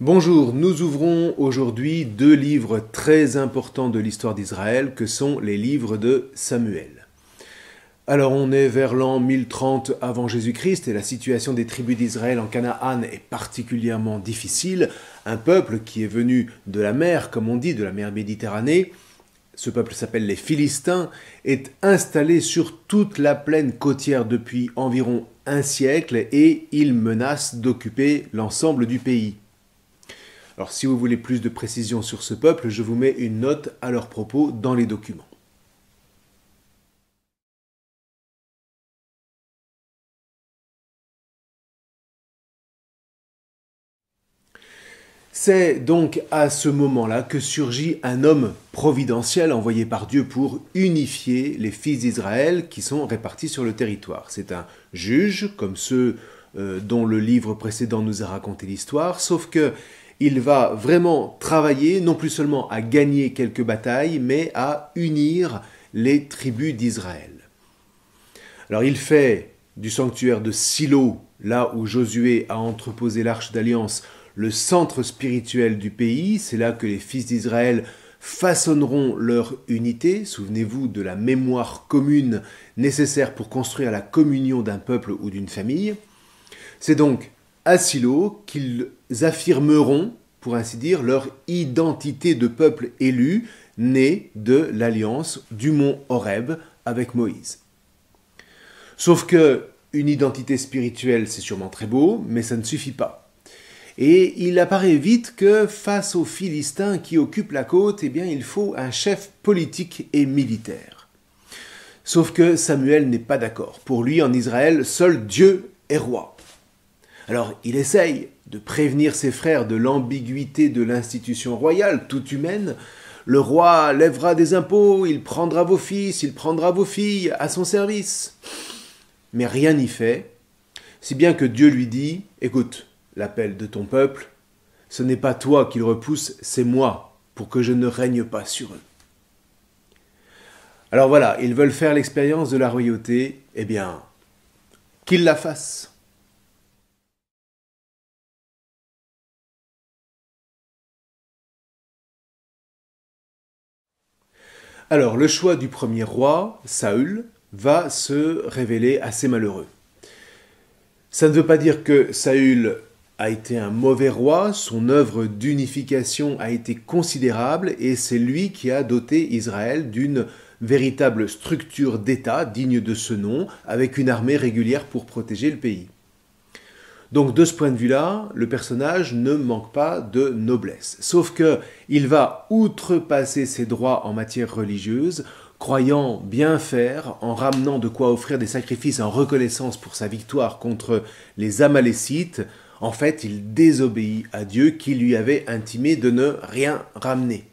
Bonjour, nous ouvrons aujourd'hui deux livres très importants de l'histoire d'Israël que sont les livres de Samuel. Alors on est vers l'an 1030 avant Jésus-Christ et la situation des tribus d'Israël en Canaan est particulièrement difficile. Un peuple qui est venu de la mer, comme on dit, de la mer Méditerranée, ce peuple s'appelle les Philistins, est installé sur toute la plaine côtière depuis environ un siècle et il menace d'occuper l'ensemble du pays. Alors si vous voulez plus de précisions sur ce peuple, je vous mets une note à leur propos dans les documents. C'est donc à ce moment-là que surgit un homme providentiel envoyé par Dieu pour unifier les fils d'Israël qui sont répartis sur le territoire. C'est un juge, comme ceux dont le livre précédent nous a raconté l'histoire, sauf que il va vraiment travailler non plus seulement à gagner quelques batailles, mais à unir les tribus d'Israël. Alors il fait du sanctuaire de Silo, là où Josué a entreposé l'arche d'alliance, le centre spirituel du pays. C'est là que les fils d'Israël façonneront leur unité. Souvenez-vous de la mémoire commune nécessaire pour construire la communion d'un peuple ou d'une famille. C'est donc à Silo qu'ils affirmeront, pour ainsi dire, leur identité de peuple élu, né de l'alliance du mont Horeb avec Moïse. Sauf que une identité spirituelle, c'est sûrement très beau, mais ça ne suffit pas. Et il apparaît vite que face aux Philistins qui occupent la côte, eh bien, il faut un chef politique et militaire. Sauf que Samuel n'est pas d'accord. Pour lui, en Israël, seul Dieu est roi. Alors, il essaye de prévenir ses frères de l'ambiguïté de l'institution royale, toute humaine. Le roi lèvera des impôts, il prendra vos fils, il prendra vos filles à son service. Mais rien n'y fait, si bien que Dieu lui dit « Écoute, l'appel de ton peuple, ce n'est pas toi qu'il repousse, c'est moi, pour que je ne règne pas sur eux. » Alors voilà, ils veulent faire l'expérience de la royauté, eh bien, qu'ils la fassent. Alors, le choix du premier roi, Saül, va se révéler assez malheureux. Ça ne veut pas dire que Saül a été un mauvais roi, son œuvre d'unification a été considérable et c'est lui qui a doté Israël d'une véritable structure d'État digne de ce nom, avec une armée régulière pour protéger le pays. Donc de ce point de vue-là, le personnage ne manque pas de noblesse. Sauf que il va outrepasser ses droits en matière religieuse, croyant bien faire en ramenant de quoi offrir des sacrifices en reconnaissance pour sa victoire contre les Amalécites. En fait, il désobéit à Dieu qui lui avait intimé de ne rien ramener.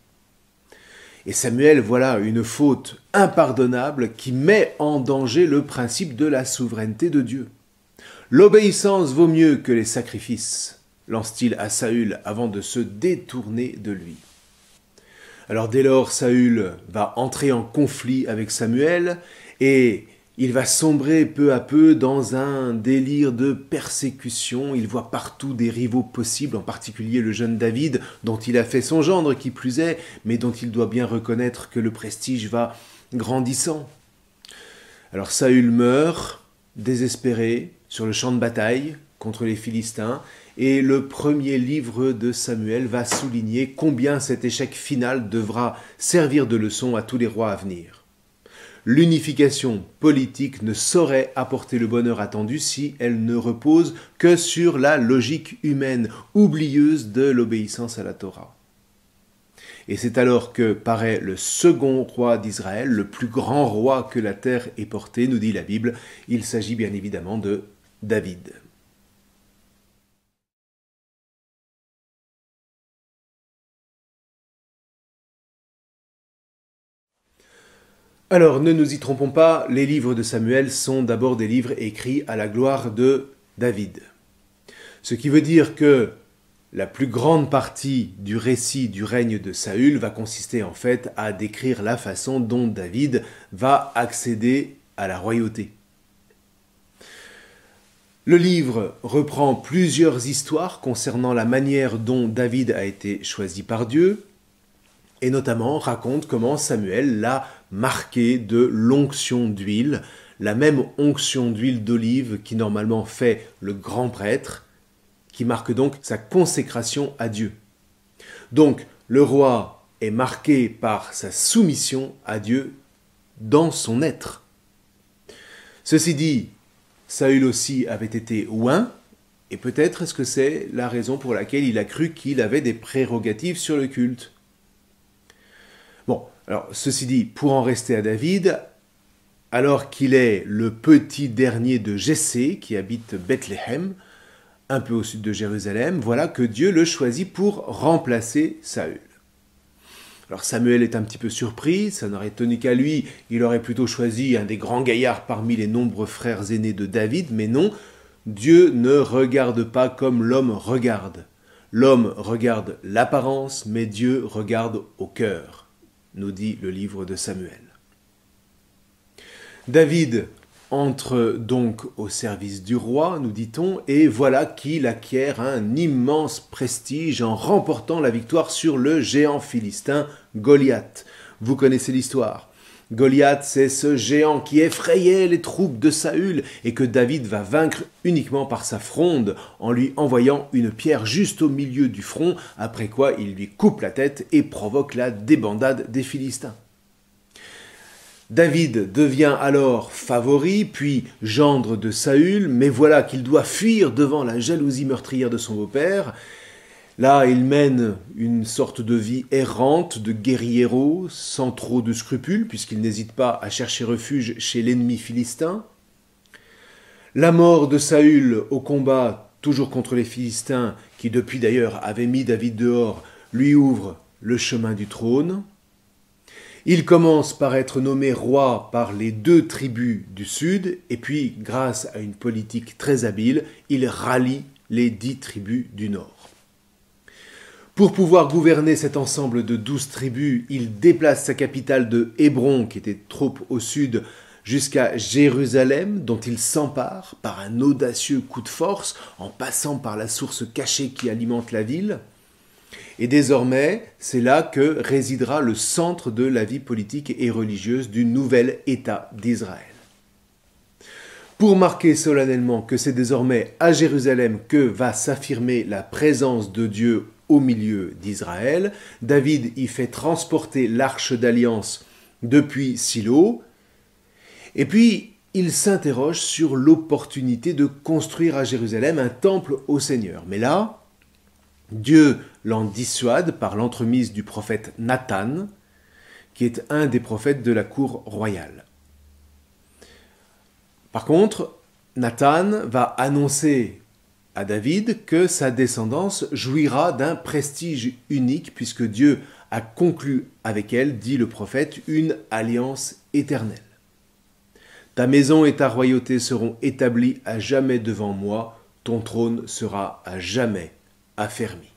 Et Samuel, voilà une faute impardonnable qui met en danger le principe de la souveraineté de Dieu. L'obéissance vaut mieux que les sacrifices, lance-t-il à Saül avant de se détourner de lui. Alors dès lors, Saül va entrer en conflit avec Samuel et il va sombrer peu à peu dans un délire de persécution. Il voit partout des rivaux possibles, en particulier le jeune David, dont il a fait son gendre qui plus est, mais dont il doit bien reconnaître que le prestige va grandissant. Alors Saül meurt, désespéré, sur le champ de bataille contre les Philistins, et le premier livre de Samuel va souligner combien cet échec final devra servir de leçon à tous les rois à venir. L'unification politique ne saurait apporter le bonheur attendu si elle ne repose que sur la logique humaine, oublieuse de l'obéissance à la Torah. Et c'est alors que paraît le second roi d'Israël, le plus grand roi que la terre ait porté, nous dit la Bible. Il s'agit bien évidemment de David. Alors, ne nous y trompons pas, les livres de Samuel sont d'abord des livres écrits à la gloire de David. Ce qui veut dire que la plus grande partie du récit du règne de Saül va consister en fait à décrire la façon dont David va accéder à la royauté. Le livre reprend plusieurs histoires concernant la manière dont David a été choisi par Dieu, et notamment raconte comment Samuel l'a marqué de l'onction d'huile, la même onction d'huile d'olive qui normalement fait le grand prêtre, qui marque donc sa consécration à Dieu. Donc le roi est marqué par sa soumission à Dieu dans son être. Ceci dit, Saül aussi avait été oint, et peut-être est-ce que c'est la raison pour laquelle il a cru qu'il avait des prérogatives sur le culte. Bon, alors ceci dit, pour en rester à David, alors qu'il est le petit dernier de Jessé qui habite Bethléem, un peu au sud de Jérusalem, voilà que Dieu le choisit pour remplacer Saül. Alors Samuel est un petit peu surpris, ça n'aurait tenu qu'à lui, il aurait plutôt choisi un des grands gaillards parmi les nombreux frères aînés de David, mais non, Dieu ne regarde pas comme l'homme regarde. L'homme regarde l'apparence, mais Dieu regarde au cœur, nous dit le livre de Samuel. David entre donc au service du roi, nous dit-on, et voilà qu'il acquiert un immense prestige en remportant la victoire sur le géant philistin Goliath. Vous connaissez l'histoire. Goliath, c'est ce géant qui effrayait les troupes de Saül et que David va vaincre uniquement par sa fronde en lui envoyant une pierre juste au milieu du front, après quoi il lui coupe la tête et provoque la débandade des Philistins. David devient alors favori, puis gendre de Saül, mais voilà qu'il doit fuir devant la jalousie meurtrière de son beau-père. Là, il mène une sorte de vie errante de guerriero, sans trop de scrupules, puisqu'il n'hésite pas à chercher refuge chez l'ennemi philistin. La mort de Saül au combat, toujours contre les Philistins, qui depuis d'ailleurs avaient mis David dehors, lui ouvre le chemin du trône. Il commence par être nommé roi par les 2 tribus du sud, et puis, grâce à une politique très habile, il rallie les 10 tribus du nord. Pour pouvoir gouverner cet ensemble de 12 tribus, il déplace sa capitale de Hébron, qui était trop au sud, jusqu'à Jérusalem, dont il s'empare par un audacieux coup de force, en passant par la source cachée qui alimente la ville. Et désormais, c'est là que résidera le centre de la vie politique et religieuse du nouvel État d'Israël. Pour marquer solennellement que c'est désormais à Jérusalem que va s'affirmer la présence de Dieu au milieu d'Israël, David y fait transporter l'arche d'alliance depuis Silo, et puis il s'interroge sur l'opportunité de construire à Jérusalem un temple au Seigneur. Mais là, Dieu l'en dissuade par l'entremise du prophète Nathan, qui est un des prophètes de la cour royale. Par contre, Nathan va annoncer à David que sa descendance jouira d'un prestige unique puisque Dieu a conclu avec elle, dit le prophète, une alliance éternelle. Ta maison et ta royauté seront établies à jamais devant moi, ton trône sera à jamais affermi.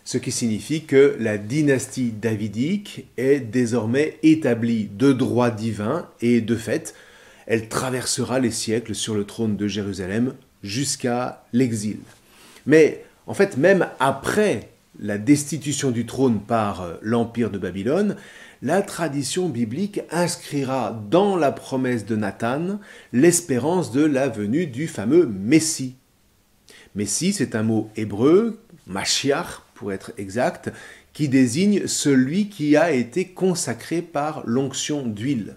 Ce qui signifie que la dynastie davidique est désormais établie de droit divin et de fait, elle traversera les siècles sur le trône de Jérusalem jusqu'à l'exil. Mais en fait, même après la destitution du trône par l'Empire de Babylone, la tradition biblique inscrira dans la promesse de Nathan l'espérance de la venue du fameux Messie. Messie, c'est un mot hébreu, Mashiach pour être exact, qui désigne celui qui a été consacré par l'onction d'huile.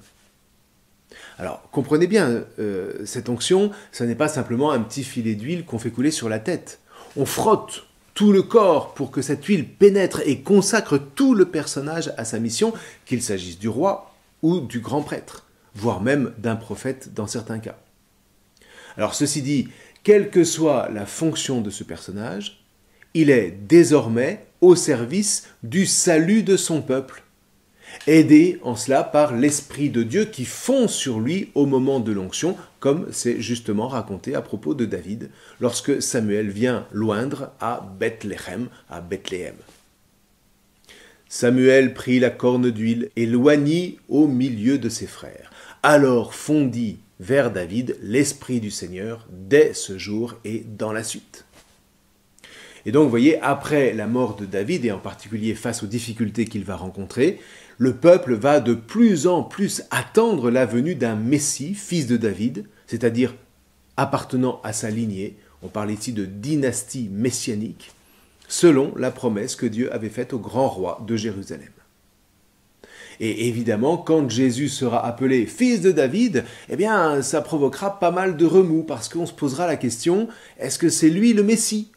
Alors, comprenez bien, cette onction, ce n'est pas simplement un petit filet d'huile qu'on fait couler sur la tête. On frotte tout le corps pour que cette huile pénètre et consacre tout le personnage à sa mission, qu'il s'agisse du roi ou du grand prêtre, voire même d'un prophète dans certains cas. Alors, ceci dit, quelle que soit la fonction de ce personnage, il est désormais au service du salut de son peuple, aidé en cela par l'Esprit de Dieu qui fond sur lui au moment de l'onction, comme c'est justement raconté à propos de David, lorsque Samuel vient l'oindre à Bethléem, Samuel prit la corne d'huile et l'oignit au milieu de ses frères. Alors fondit vers David l'Esprit du Seigneur dès ce jour et dans la suite. Et donc, vous voyez, après la mort de David, et en particulier face aux difficultés qu'il va rencontrer, le peuple va de plus en plus attendre la venue d'un Messie, fils de David, c'est-à-dire appartenant à sa lignée. On parle ici de dynastie messianique, selon la promesse que Dieu avait faite au grand roi de Jérusalem. Et évidemment, quand Jésus sera appelé fils de David, eh bien, ça provoquera pas mal de remous, parce qu'on se posera la question, est-ce que c'est lui le Messie ?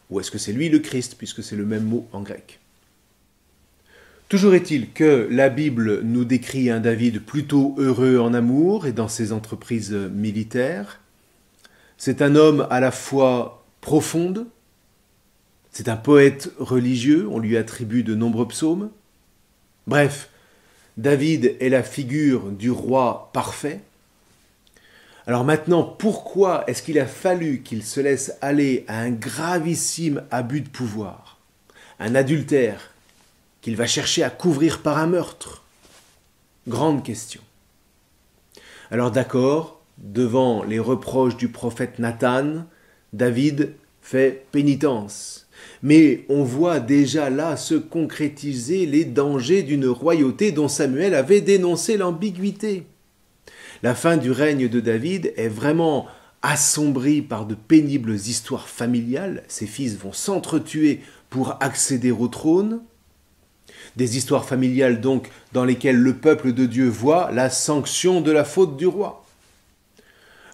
Ou est-ce que c'est lui le Christ, puisque c'est le même mot en grec ? Toujours est-il que la Bible nous décrit un David plutôt heureux en amour et dans ses entreprises militaires. C'est un homme à la fois profonde, c'est un poète religieux, on lui attribue de nombreux psaumes. Bref, David est la figure du roi parfait. Alors maintenant, pourquoi est-ce qu'il a fallu qu'il se laisse aller à un gravissime abus de pouvoir, un adultère qu'il va chercher à couvrir par un meurtre? Grande question. Alors d'accord, devant les reproches du prophète Nathan, David fait pénitence. Mais on voit déjà là se concrétiser les dangers d'une royauté dont Samuel avait dénoncé l'ambiguïté. La fin du règne de David est vraiment assombrie par de pénibles histoires familiales. Ses fils vont s'entretuer pour accéder au trône. Des histoires familiales donc dans lesquelles le peuple de Dieu voit la sanction de la faute du roi.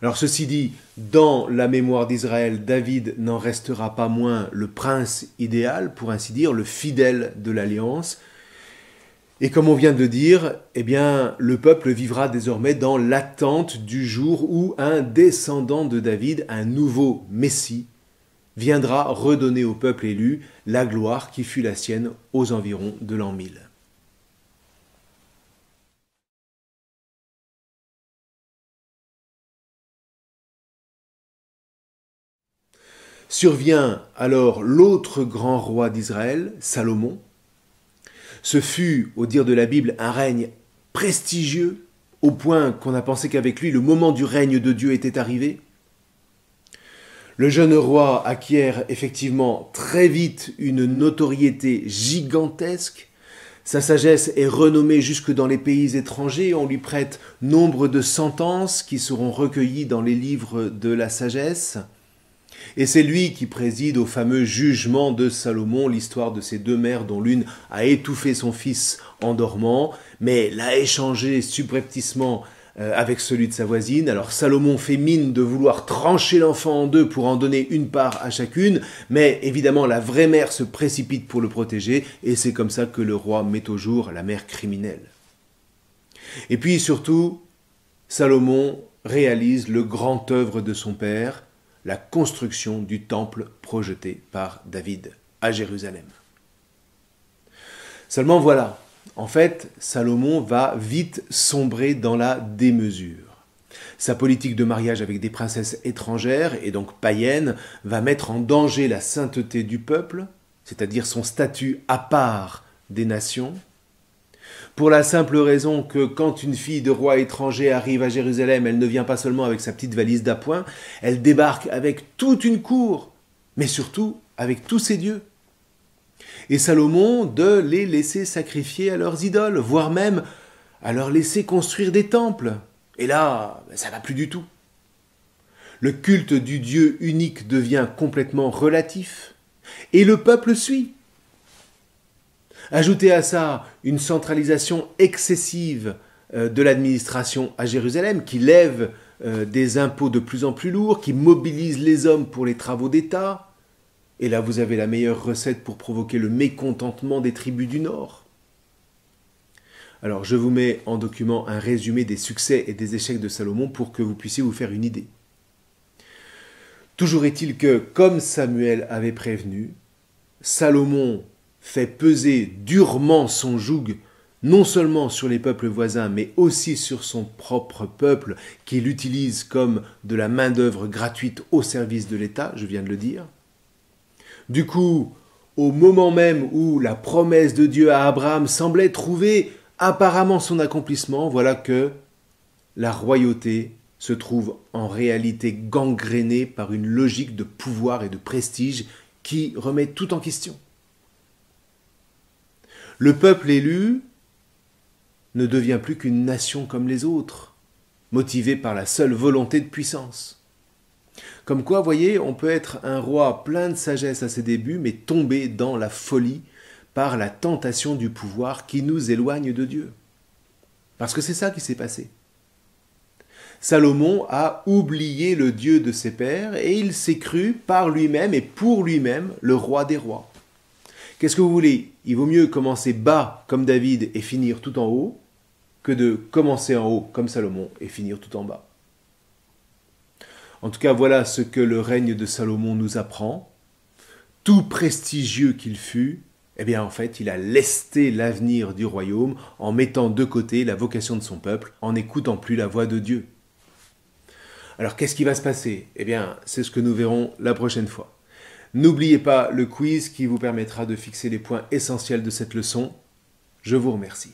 Alors ceci dit, dans la mémoire d'Israël, David n'en restera pas moins le prince idéal, pour ainsi dire, le fidèle de l'alliance. Et comme on vient de le dire, eh bien, le peuple vivra désormais dans l'attente du jour où un descendant de David, un nouveau Messie, viendra redonner au peuple élu la gloire qui fut la sienne aux environs de l'an 1000. Survient alors l'autre grand roi d'Israël, Salomon. Ce fut, au dire de la Bible, un règne prestigieux, au point qu'on a pensé qu'avec lui, le moment du règne de Dieu était arrivé. Le jeune roi acquiert effectivement très vite une notoriété gigantesque. Sa sagesse est renommée jusque dans les pays étrangers. On lui prête nombre de sentences qui seront recueillies dans les livres de la sagesse. Et c'est lui qui préside au fameux jugement de Salomon, l'histoire de ces deux mères dont l'une a étouffé son fils en dormant, mais l'a échangé subrepticement avec celui de sa voisine. Alors Salomon fait mine de vouloir trancher l'enfant en deux pour en donner une part à chacune, mais évidemment la vraie mère se précipite pour le protéger, et c'est comme ça que le roi met au jour la mère criminelle. Et puis surtout, Salomon réalise le grand œuvre de son père, la construction du temple projeté par David à Jérusalem. Seulement voilà, en fait, Salomon va vite sombrer dans la démesure. Sa politique de mariage avec des princesses étrangères, et donc païennes, va mettre en danger la sainteté du peuple, c'est-à-dire son statut à part des nations, pour la simple raison que quand une fille de roi étranger arrive à Jérusalem, elle ne vient pas seulement avec sa petite valise d'appoint, elle débarque avec toute une cour, mais surtout avec tous ses dieux. Et Salomon de les laisser sacrifier à leurs idoles, voire même à leur laisser construire des temples. Et là, ça va plus du tout. Le culte du Dieu unique devient complètement relatif, et le peuple suit. Ajoutez à ça une centralisation excessive de l'administration à Jérusalem qui lève des impôts de plus en plus lourds, qui mobilise les hommes pour les travaux d'État. Et là, vous avez la meilleure recette pour provoquer le mécontentement des tribus du Nord. Alors, je vous mets en document un résumé des succès et des échecs de Salomon pour que vous puissiez vous faire une idée. Toujours est-il que, comme Samuel avait prévenu, Salomon fait peser durement son joug, non seulement sur les peuples voisins, mais aussi sur son propre peuple, qu'il utilise comme de la main-d'œuvre gratuite au service de l'État, je viens de le dire. Du coup, au moment même où la promesse de Dieu à Abraham semblait trouver apparemment son accomplissement, voilà que la royauté se trouve en réalité gangréné par une logique de pouvoir et de prestige qui remet tout en question. Le peuple élu ne devient plus qu'une nation comme les autres, motivée par la seule volonté de puissance. Comme quoi, voyez, on peut être un roi plein de sagesse à ses débuts, mais tomber dans la folie par la tentation du pouvoir qui nous éloigne de Dieu. Parce que c'est ça qui s'est passé. Salomon a oublié le Dieu de ses pères et il s'est cru par lui-même et pour lui-même le roi des rois. Qu'est-ce que vous voulez? Il vaut mieux commencer bas comme David et finir tout en haut que de commencer en haut comme Salomon et finir tout en bas. En tout cas, voilà ce que le règne de Salomon nous apprend. Tout prestigieux qu'il fut, eh bien en fait, il a lesté l'avenir du royaume en mettant de côté la vocation de son peuple, en n'écoutant plus la voix de Dieu. Alors qu'est-ce qui va se passer? Eh bien, c'est ce que nous verrons la prochaine fois. N'oubliez pas le quiz qui vous permettra de fixer les points essentiels de cette leçon. Je vous remercie.